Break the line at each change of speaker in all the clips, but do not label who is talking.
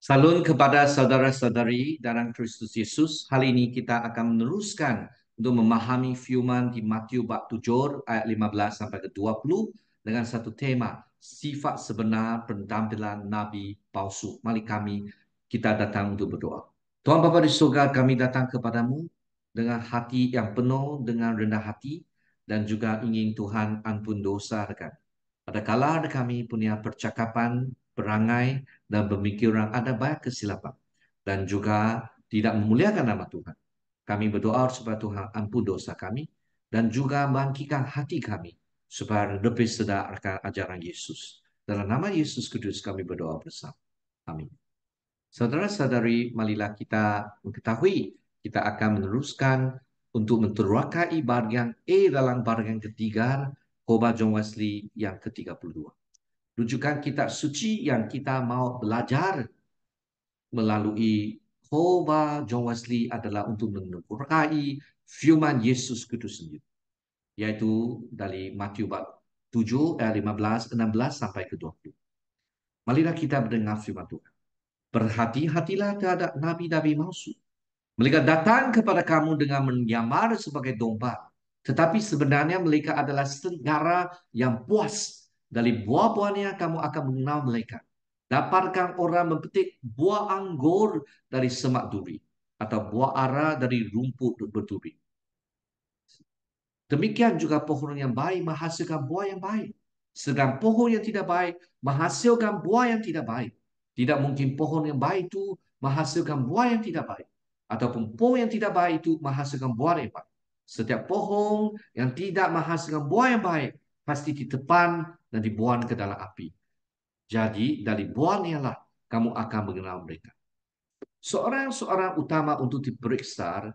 Salam kepada saudara-saudari dalam Kristus Yesus. Hari ini kita akan meneruskan untuk memahami firman di Matius bab 7 ayat 15 sampai ke 20 dengan satu tema, sifat sebenar penampilan nabi palsu. Mari kita datang untuk berdoa. Tuhan Bapa di surga, kami datang kepadamu dengan hati yang penuh dengan rendah hati dan juga ingin Tuhan ampun dosa kami. Adakala kami punya percakapan, perangai, dan pemikiran ada banyak kesilapan dan juga tidak memuliakan nama Tuhan. Kami berdoa supaya Tuhan ampun dosa kami dan juga bangkitkan hati kami supaya lebih sedar akan ajaran Yesus. Dalam nama Yesus Kudus kami berdoa bersama. Amin. Saudara-saudari, marilah kita mengetahui kita akan meneruskan untuk menterokai bagian A dalam bagian ketiga khotbah John Wesley yang ke-32. Rujukan kitab suci yang kita mau belajar melalui khotbah John Wesley adalah untuk menerokai firman Yesus itu sendiri, yaitu dari Matius bab 7 ayat 15, 16 sampai ke 20. Marilah kita mendengar firman Tuhan. Berhati-hatilah terhadap nabi-nabi palsu. Mereka datang kepada kamu dengan menyamar sebagai domba, tetapi sebenarnya mereka adalah serigala yang puas. Dari buah-buahnya kamu akan mengenal mereka. Dapatkan orang memetik buah anggur dari semak duri, atau buah ara dari rumput berduri. Demikian juga pohon yang baik menghasilkan buah yang baik. Sedang pohon yang tidak baik menghasilkan buah yang tidak baik. Tidak mungkin pohon yang baik itu menghasilkan buah yang tidak baik. Ataupun pohon yang tidak baik itu menghasilkan buah yang baik. Setiap pohon yang tidak menghasilkan buah yang baik pasti ditepan dan dibuang ke dalam api. Jadi dari buahnya lah kamu akan mengenal mereka. Seorang utama untuk diperiksa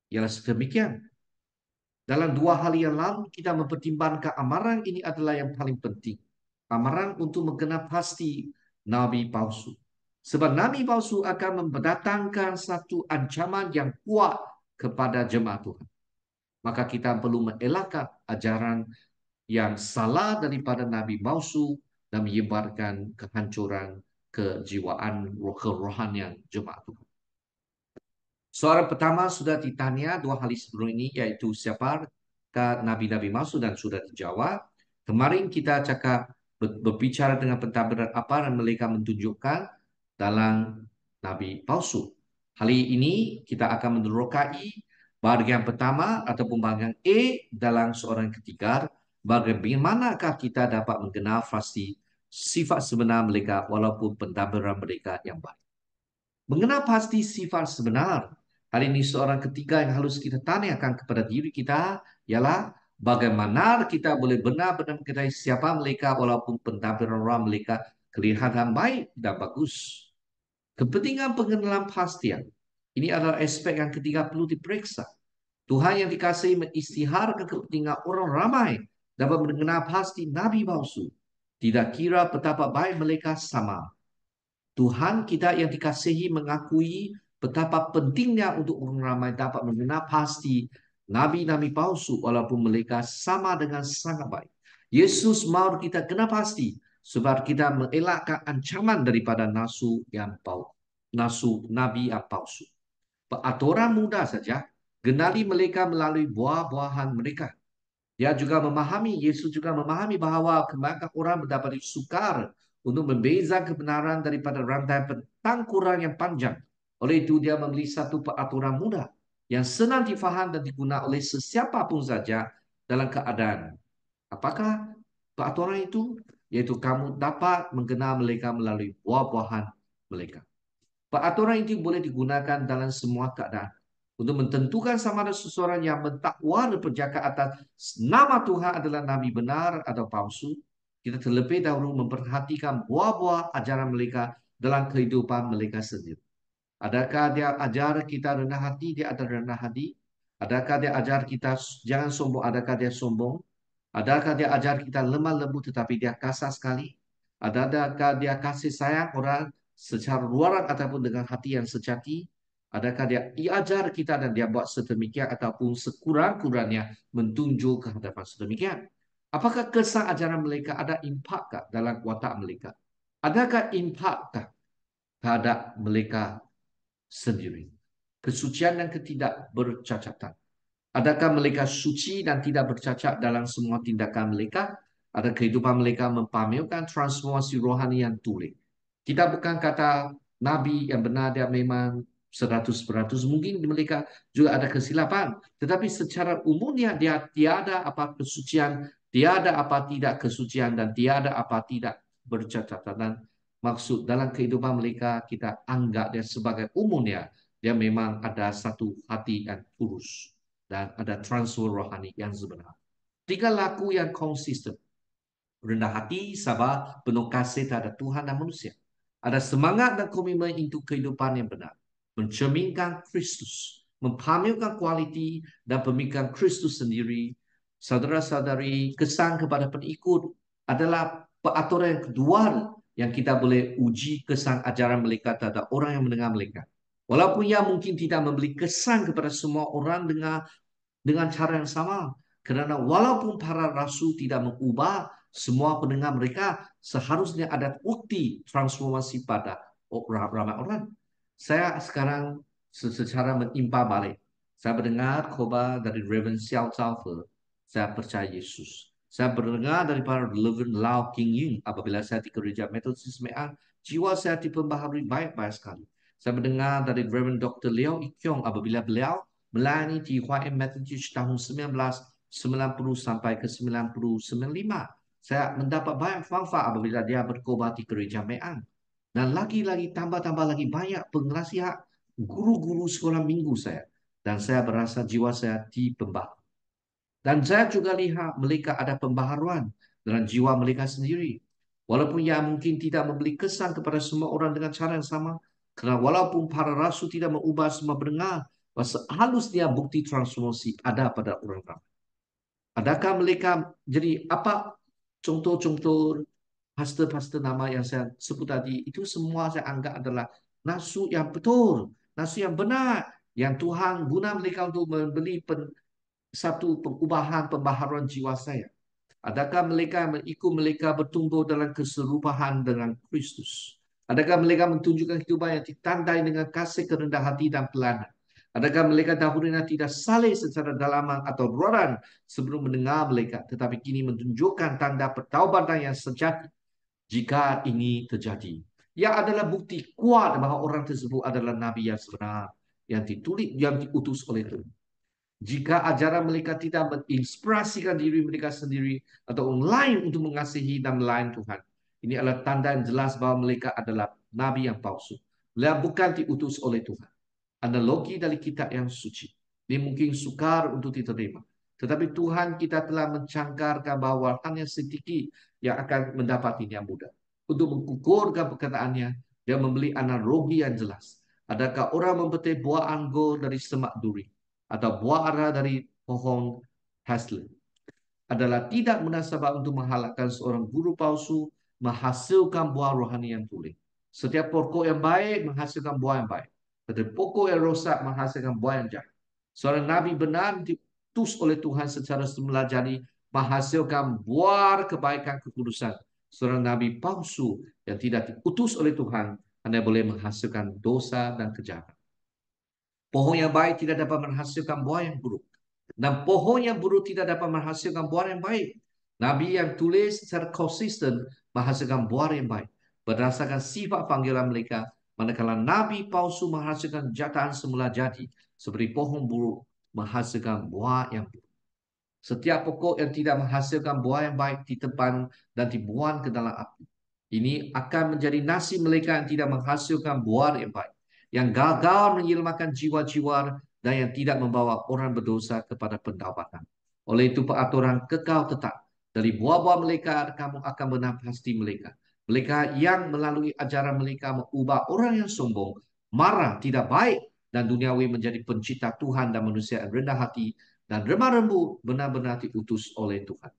ialah sedemikian. Dalam 2 hari yang lalu kita mempertimbangkan amaran ini adalah yang paling penting. Amaran untuk mengenal pasti nabi palsu. Sebab nabi palsu akan mendatangkan satu ancaman yang kuat kepada jemaat Tuhan. Maka kita perlu mengelakkan ajaran yang salah daripada nabi palsu dan menyebarkan kehancuran kejiwaan kerohanian jemaat Tuhan. Soalan pertama sudah ditanya 2 hari sebelum ini, yaitu siapa nabi-nabi palsu, dan sudah dijawab. Kemarin kita cakap berbicara dengan pentadbiran apa yang mereka menunjukkan dalam nabi palsu. Hari ini kita akan menerokai bahagian pertama ataupun bahagian A dalam soalan ketiga. Bagaimanakah kita dapat mengenal pasti sifat sebenar mereka walaupun pentadbiran mereka yang baik. Mengenal pasti sifat sebenar. Hari ini seorang ketiga yang harus kita tanyakan kepada diri kita ialah bagaimana kita boleh benar-benar mengetahui siapa mereka walaupun pentadbiran orang mereka kelihatan baik dan bagus. Kepentingan pengenalan pastian. Ini adalah aspek yang ketiga perlu diperiksa. Tuhan yang dikasihi mengisytiharkan kepentingan orang ramai dapat mengenal pasti nabi palsu. Tidak kira betapa baik mereka sama. Tuhan kita yang dikasihi mengakui betapa pentingnya untuk orang ramai dapat mengenal pasti nabi-nabi palsu walaupun mereka sama dengan sangat baik. Yesus mahu kita kenal pasti sebab kita mengelakkan ancaman daripada nasu nabi yang palsu. Peraturan mudah saja, kenali mereka melalui buah-buahan mereka. Dia juga memahami, Yesus juga memahami bahawa kebanyakan orang mendapati sukar untuk membeza kebenaran daripada rantai pentangkuran yang panjang. Oleh itu, dia membeli satu peraturan mudah yang senang difaham dan digunakan oleh sesiapa pun saja dalam keadaan. Apakah peraturan itu? Yaitu kamu dapat mengenal mereka melalui buah-buahan mereka. Peraturan itu boleh digunakan dalam semua keadaan untuk menentukan sama ada seseorang yang mentakwa dan berjaga atas nama Tuhan adalah nabi benar atau palsu. Kita terlebih dahulu memperhatikan buah-buah ajaran mereka dalam kehidupan mereka sendiri. Adakah dia ajar kita rendah hati? Dia ada rendah hati. Adakah dia ajar kita jangan sombong? Adakah dia sombong? Adakah dia ajar kita lemah lembut tetapi dia kasar sekali? Adakah dia kasih sayang orang secara luaran ataupun dengan hati yang sejati? Adakah dia ajar kita dan dia buat sedemikian ataupun sekurang-kurangnya mentunjuk kehadapan sedemikian? Apakah kesan ajaran mereka ada impakkah dalam watak mereka? Adakah impakkah terhadap mereka sendiri. Kesucian dan ketidakbercacatan. Adakah mereka suci dan tidak bercacat dalam semua tindakan mereka? Ada kehidupan mereka mempamerkan transformasi rohani yang tulen. Kita bukan kata Nabi yang benar dia memang 100%. Mungkin mereka juga ada kesilapan. Tetapi secara umumnya dia tiada apa kesucian, tiada apa tidak kesucian dan tiada apa tidak bercacatan. Dan maksud dalam kehidupan mereka kita anggap dia sebagai umumnya dia memang ada satu hati yang tulus dan ada transfer rohani yang sebenar. Tiga laku yang konsisten. Rendah hati, sabar, penuh kasih terhadap Tuhan dan manusia. Ada semangat dan komitmen untuk kehidupan yang benar. Mencerminkan Kristus. Mempamerkan kualiti dan pemikiran Kristus sendiri. Saudara-saudari, kesan kepada pengikut adalah peraturan yang kedua yang kita boleh uji kesan ajaran mereka terhadap orang yang mendengar mereka. Walaupun ia mungkin tidak memberi kesan kepada semua orang dengan cara yang sama. Kerana walaupun para rasul tidak mengubah semua pendengar mereka, seharusnya ada bukti transformasi pada ramai orang. Saya sekarang secara menimpa balik. Saya mendengar khotbah dari Reverend Xiao Zhaofe. Saya percaya Yesus. Saya mendengar daripada Reverend Lau King Ying apabila saya di gereja Methodist Meang, jiwa saya diperbaharui baik-baik sekali. Saya mendengar dari Reverend Dr. Liao Ikyong apabila beliau melayani di YM Methodist tahun 1990 sampai ke 1995. Saya mendapat banyak manfaat apabila dia berkhotbah di gereja Meang. Dan lagi-lagi tambah-tambah lagi banyak penasihat guru-guru sekolah minggu saya. Dan saya berasa jiwa saya dipembaharui. Dan saya juga lihat mereka ada pembaharuan dalam jiwa mereka sendiri. Walaupun ia mungkin tidak memberi kesan kepada semua orang dengan cara yang sama. Kerana walaupun para rasul tidak mengubah semua pendengar, seharusnya bukti transformasi ada pada orang ramai. Adakah mereka, jadi apa contoh-contoh pastor-pastor nama yang saya sebut tadi, itu semua saya anggap adalah nasu yang betul, nasu yang benar, yang Tuhan guna mereka untuk memberi satu pengubahan, pembaharuan jiwa saya. Adakah mereka mengikut mereka bertumbuh dalam keserupaan dengan Kristus? Adakah mereka menunjukkan kehidupan yang ditandai dengan kasih, kerendah hati dan pelayanan? Adakah mereka dahulunya tidak saleh secara dalaman atau luaran sebelum mendengar mereka, tetapi kini menunjukkan tanda pertaubatan yang sejati jika ini terjadi? Ia adalah bukti kuat bahawa orang tersebut adalah nabi yang sebenar, yang ditulis, yang diutus oleh Tuhan. Jika ajaran mereka tidak menginspirasikan diri mereka sendiri atau orang lain untuk mengasihi dan melayani Tuhan, ini adalah tanda yang jelas bahawa mereka adalah nabi yang palsu. Mereka bukan diutus oleh Tuhan. Analogi dari kitab yang suci. Ini mungkin sukar untuk diterima. Tetapi Tuhan kita telah mencangkarkan bahawa hanya sedikit yang akan mendapati yang mudah. Untuk mengukurkan perkataannya, dia membeli analogi yang jelas. Adakah orang mempetik buah anggur dari semak duri atau buah ara dari pohon hazel? Adalah tidak munasabah untuk menghalakkan seorang guru palsu menghasilkan buah rohani yang tulen. Setiap pokok yang baik menghasilkan buah yang baik. Tetapi pokok yang rosak menghasilkan buah yang jahat. Seorang nabi benar diutus oleh Tuhan secara semula jadi menghasilkan buah kebaikan kekudusan. Seorang nabi palsu yang tidak diutus oleh Tuhan hanya boleh menghasilkan dosa dan kejahatan. Pohon yang baik tidak dapat menghasilkan buah yang buruk. Dan pohon yang buruk tidak dapat menghasilkan buah yang baik. Nabi yang tulis secara konsisten menghasilkan buah yang baik. Berdasarkan sifat panggilan mereka, manakala Nabi palsu menghasilkan jataan semula jadi, seperti pohon buruk menghasilkan buah yang buruk. Setiap pokok yang tidak menghasilkan buah yang baik ditebang dan dibuang ke dalam api. Ini akan menjadi nasib mereka yang tidak menghasilkan buah yang baik, yang gagal menyelamatkan jiwa-jiwa dan yang tidak membawa orang berdosa kepada pendampatan. Oleh itu peraturan kekal tetap. Dari buah-buah mereka kamu akan benar pasti mereka. Mereka yang melalui ajaran mereka mengubah orang yang sombong, marah, tidak baik dan duniawi menjadi pencipta Tuhan dan manusia yang rendah hati dan remah lembut benar-benar diutus oleh Tuhan.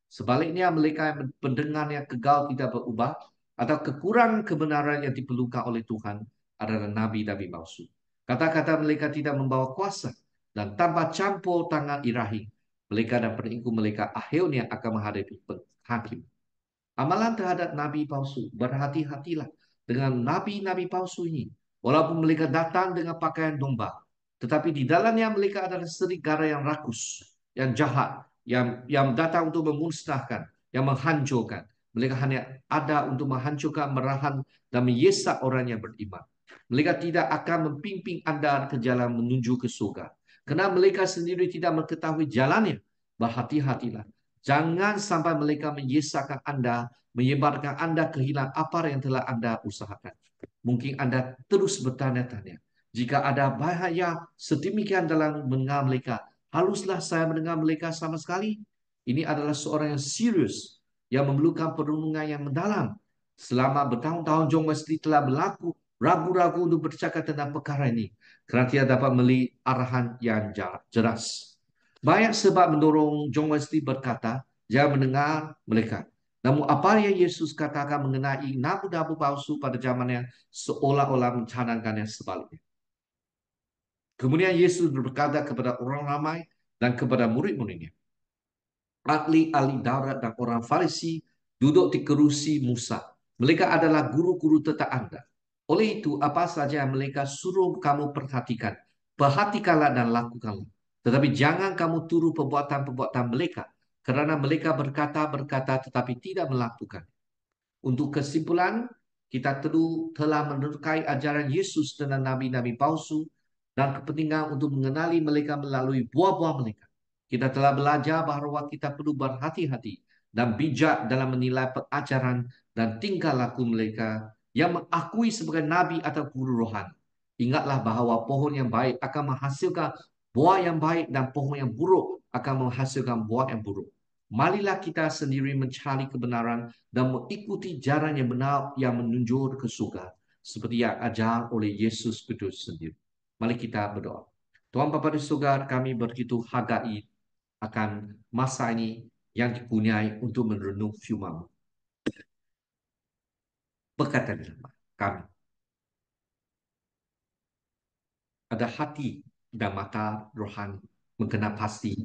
Sebaliknya mereka yang pendengarnya kegal tidak berubah atau kekurangan kebenaran yang diperlukan oleh Tuhan adalah nabi-nabi palsu. Kata-kata mereka tidak membawa kuasa dan tanpa campur tangan ilahi. Mereka dan pengikut mereka akhirnya akan menghadapi hakim. Amalan terhadap nabi palsu, berhati-hatilah. dengan nabi-nabi palsu ini. Walaupun mereka datang dengan pakaian domba, tetapi di dalamnya mereka adalah serigala yang rakus, yang jahat, yang datang untuk memusnahkan, yang menghancurkan. Mereka hanya ada untuk menghancurkan, merahan, dan menyesak orang yang beriman. Mereka tidak akan mempimpin Anda ke jalan menuju ke surga. Kerana mereka sendiri tidak mengetahui jalannya. Berhati-hatilah. Jangan sampai mereka menyesatkan Anda, menyebarkan Anda kehilangan apa yang telah Anda usahakan. Mungkin Anda terus bertanya-tanya. Jika ada bahaya sedemikian dalam mendengar mereka, haluslah saya mendengar mereka sama sekali. Ini adalah seorang yang serius, yang memerlukan perenungan yang mendalam. Selama bertahun-tahun John Wesley telah berlaku ragu-ragu untuk bercakap tentang perkara ini kerana tidak dapat melihat arahan yang jelas. Banyak sebab mendorong John Wesley berkata, jangan mendengar mereka. Namun apa yang Yesus katakan mengenai nabi-nabi palsu pada zamannya seolah-olah mencanangkannya sebaliknya. Kemudian Yesus berkata kepada orang ramai dan kepada murid-muridnya, ahli-ahli Taurat dan orang Farisi duduk di kerusi Musa. Mereka adalah guru-guru tetap Anda. Oleh itu, apa saja yang mereka suruh kamu perhatikan, perhatikanlah dan lakukanlah. Tetapi jangan kamu turu perbuatan-perbuatan mereka, kerana mereka berkata-berkata tetapi tidak melakukan. Untuk kesimpulan, kita telah menerkai ajaran Yesus dan nabi-nabi palsu dan kepentingan untuk mengenali mereka melalui buah-buah mereka. Kita telah belajar bahawa kita perlu berhati-hati dan bijak dalam menilai pengajaran dan tingkah laku mereka yang mengakui sebagai nabi atau guru rohani. Ingatlah bahawa pohon yang baik akan menghasilkan buah yang baik dan pohon yang buruk akan menghasilkan buah yang buruk. Marilah kita sendiri mencari kebenaran dan mengikuti jalan yang benar yang menunjuk ke surga. Seperti yang ajar oleh Yesus Kristus sendiri. Mari kita berdoa. Tuhan Bapa di surga, kami begitu hargai akan masa ini yang dipunyai untuk merenung firman-Mu. Berkatilah kami. Ada hati dan mata rohani mengenal pasti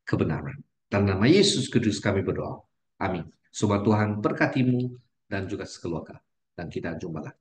kebenaran. Dalam nama Yesus Kristus kami berdoa. Amin. Semoga Tuhan berkati-Mu dan juga sekeluarga. Dan kita jumpa lagi.